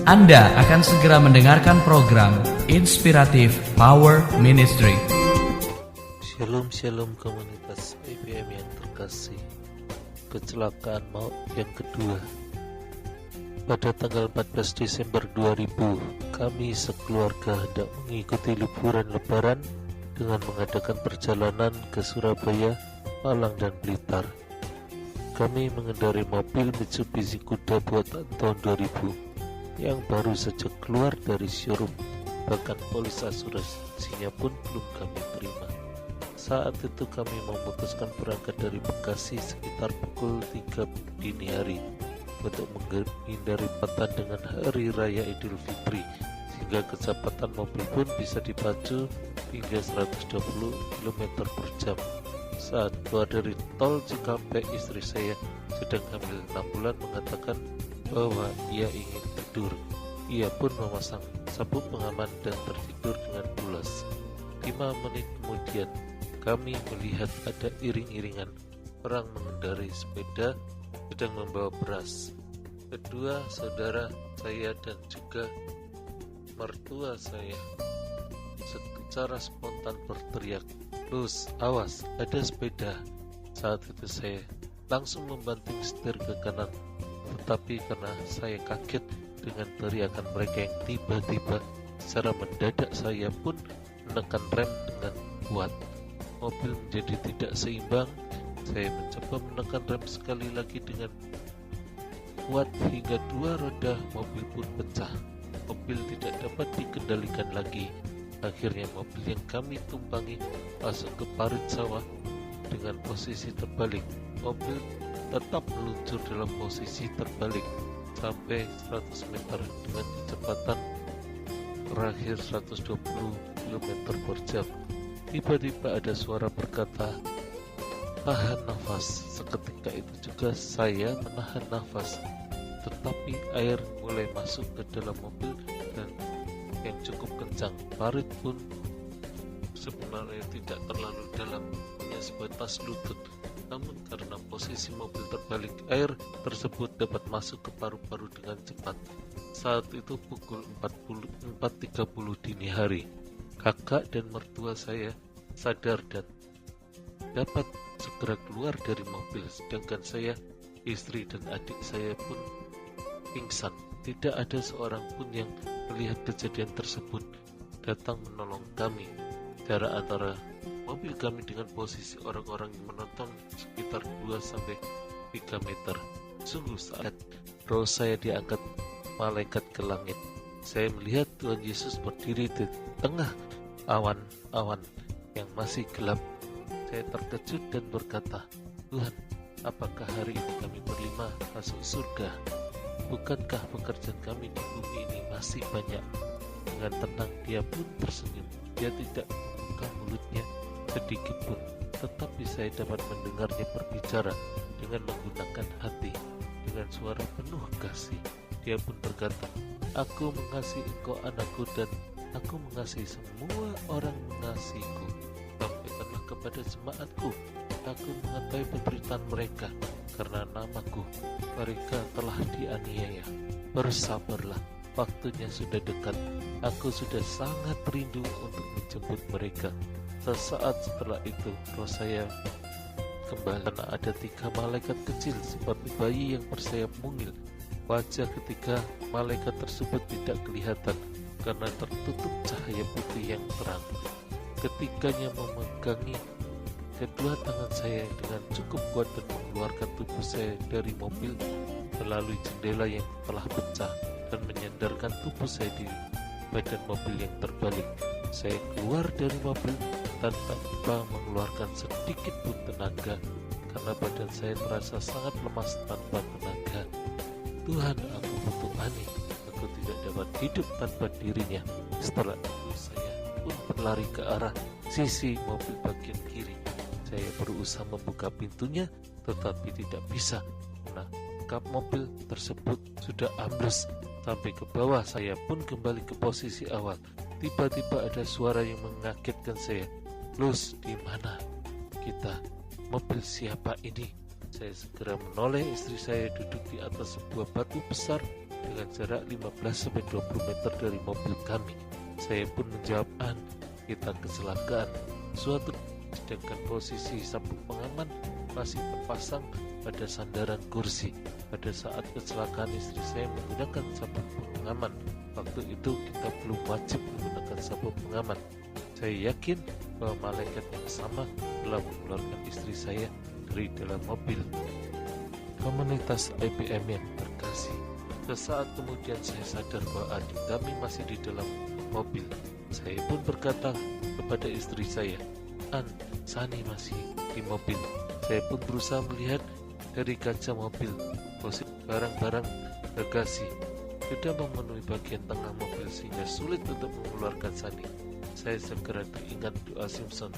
Anda akan segera mendengarkan program Inspiratif Power Ministry. Shalom komunitas IPM yang terkasih. Kecelakaan maut yang kedua. Pada tanggal 14 Desember 2000, kami sekeluarga hendak mengikuti liburan lebaran dengan mengadakan perjalanan ke Surabaya, Malang, dan Blitar. Kami mengendarai mobil Mitsubishi Kuda buatan tahun 2000 yang baru saja keluar dari showroom, bahkan polis asuransinya pun belum kami terima. Saat itu kami memutuskan berangkat dari Bekasi sekitar pukul 3 dini hari untuk menghindari patan dengan Hari Raya Idul Fitri, sehingga kecepatan mobil pun bisa dipacu hingga 120 km per jam. Saat keluar dari tol Cikampek, istri saya sedang hamil 6 bulan mengatakan bahwa ia ingin tidur. Ia pun memasang sabuk pengaman dan tertidur dengan pulas. 5 menit kemudian kami melihat ada iring-iringan orang mengendarai sepeda sedang membawa beras. Kedua saudara saya dan juga mertua saya secara spontan berteriak, "Lus, awas, ada sepeda." Saat itu saya langsung membanting setir ke kanan, tetapi karena saya kaget dengan teriakan mereka yang tiba-tiba, secara mendadak saya pun menekan rem dengan kuat. Mobil menjadi tidak seimbang. Saya mencoba menekan rem sekali lagi dengan kuat hingga 2 roda mobil pun pecah. Mobil tidak dapat dikendalikan lagi. Akhirnya mobil yang kami tumpangi masuk ke parit sawah dengan posisi terbalik. Mobil tetap meluncur dalam posisi terbalik sampai 100 meter dengan kecepatan terakhir 120 km per jam. Tiba-tiba ada suara berkata, "Tahan nafas." Seketika itu juga saya menahan nafas, tetapi air mulai masuk ke dalam mobil dan yang cukup kencang. Parit pun sebenarnya tidak terlalu dalam, hanya sebatas lutut. Namun karena posisi mobil terbalik, air tersebut dapat masuk ke paru-paru dengan cepat. Saat itu pukul 4.30 dini hari. Kakak dan mertua saya sadar dan dapat segera keluar dari mobil, sedangkan saya, istri dan adik saya pun pingsan. Tidak ada seorang pun yang melihat kejadian tersebut datang menolong kami. Jarak antara mobil kami dengan posisi orang-orang yang menonton sekitar 2-3 meter. Sungguh saat roh saya diangkat malaikat ke langit. Saya melihat Tuhan Yesus berdiri di tengah awan-awan yang masih gelap. Saya terkejut dan berkata, "Tuhan, apakah hari ini kami berlima masuk surga? Bukankah pekerjaan kami di bumi ini masih banyak?" Dengan tenang dia pun tersenyum. Dia tidak membuka mulutnya sedikit pun, tetapi saya dapat mendengarnya berbicara dengan menggunakan hati. Dengan suara penuh kasih, dia pun berkata, "Aku mengasihi engkau anakku, dan aku mengasihi semua orang mengasihiku. Sampaikanlah kepada jemaatku, aku mengetahui penderitaan mereka karena namaku. Mereka telah dianiaya. Bersabarlah, waktunya sudah dekat. Aku sudah sangat rindu untuk menjemput mereka." Sesaat setelah itu, roh saya kembali karena ada 3 malaikat kecil seperti bayi yang bersayap mungil. Wajah ketiga malaikat tersebut tidak kelihatan karena tertutup cahaya putih yang terang. Ketiganya memegangi kedua tangan saya dengan cukup kuat dan mengeluarkan tubuh saya dari mobil melalui jendela yang telah pecah dan menyandarkan tubuh saya di badan mobil yang terbalik. Saya keluar dari mobil tanpa mengeluarkan sedikit pun tenaga karena badan saya terasa sangat lemas tanpa tenaga. Tuhan, aku butuh Ani. Aku tidak dapat hidup tanpa dirinya. Setelah itu saya pun berlari ke arah sisi mobil bagian kiri. Saya berusaha membuka pintunya, tetapi tidak bisa karena kap mobil tersebut sudah ambles sampai ke bawah. Saya pun kembali ke posisi awal. Tiba-tiba ada suara yang mengagetkan saya. "Lus, di mana kita? Mobil siapa ini?" Saya segera menoleh istri saya duduk di atas sebuah batu besar dengan jarak 15-20 meter dari mobil kami. Saya pun menjawab, "An, kita kecelakaan." Suatu sedangkan posisi sabuk pengaman masih terpasang pada sandaran kursi. Pada saat kecelakaan istri saya menggunakan sabuk pengaman. Waktu itu kita belum wajib menggunakan sabuk pengaman. Saya yakin bahwa malaikat yang sama telah mengeluarkan istri saya dari dalam mobil. Komunitas IPM yang terkasih. Sesaat kemudian saya sadar bahwa adik kami masih di dalam mobil. Saya pun berkata kepada istri saya, "An, Sani masih di mobil." Saya pun berusaha melihat dari kaca mobil. Posisi barang-barang bagasi sudah memenuhi bagian tengah mobil sehingga sulit untuk mengeluarkan Sani. Saya segera teringat doa Simpson.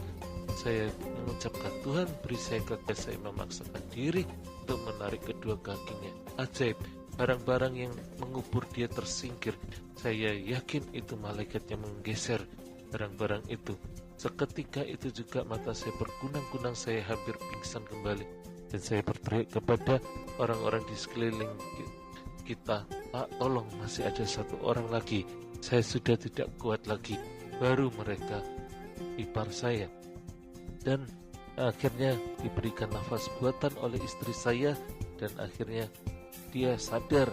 Saya mengucapkan, "Tuhan, beri saya kekuatan." Saya memaksakan diri untuk menarik kedua kakinya. Ajaib, barang-barang yang mengubur dia tersingkir. Saya yakin itu malaikat yang menggeser barang-barang itu. Seketika itu juga mata saya berkunang-kunang, saya hampir pingsan kembali. Dan saya berteriak kepada orang-orang di sekeliling kita, "Pak, tolong, masih ada satu orang lagi." Saya sudah tidak kuat lagi. Baru mereka ipar saya. Dan akhirnya diberikan nafas buatan oleh istri saya. Dan akhirnya dia sadar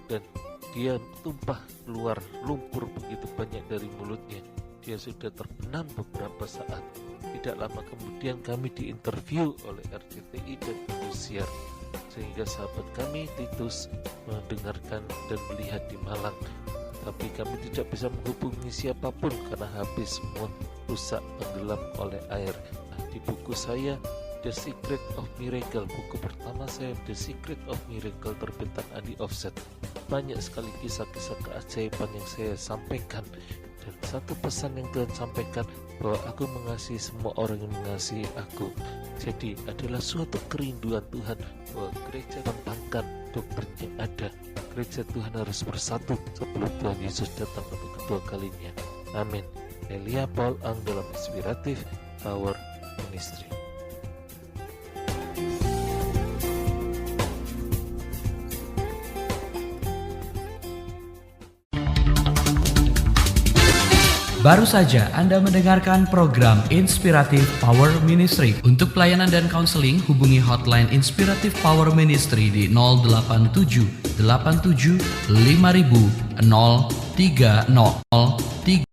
dan dia tumpah keluar lumpur begitu banyak dari mulutnya. Dia sudah terbenam beberapa saat. Tidak lama kemudian kami diinterview oleh RCTI dan Indosiar, sehingga sahabat kami Titus mendengarkan dan melihat di Malang. Tapi kami tidak bisa menghubungi siapapun karena habis semua, rusak, tenggelam oleh air. Nah, di buku saya The Secret of Miracle, buku pertama saya The Secret of Miracle terbitan Andi Offset, banyak sekali kisah-kisah keajaiban yang saya sampaikan. Dan satu pesan yang Tuhan sampaikan, bahwa aku mengasihi semua orang yang mengasihi aku. Jadi adalah suatu kerinduan Tuhan bahwa gereja tentangkan doktrin yang ada. Gereja Tuhan harus bersatu sebelum Tuhan Yesus datang untuk kedua kalinya. Amin. Elia Paul Ang dalam Inspiratif Power Ministry. Baru saja Anda mendengarkan program Inspiratif Power Ministry. Untuk pelayanan dan konseling, hubungi hotline Inspiratif Power Ministry di 087 87 5000 030 03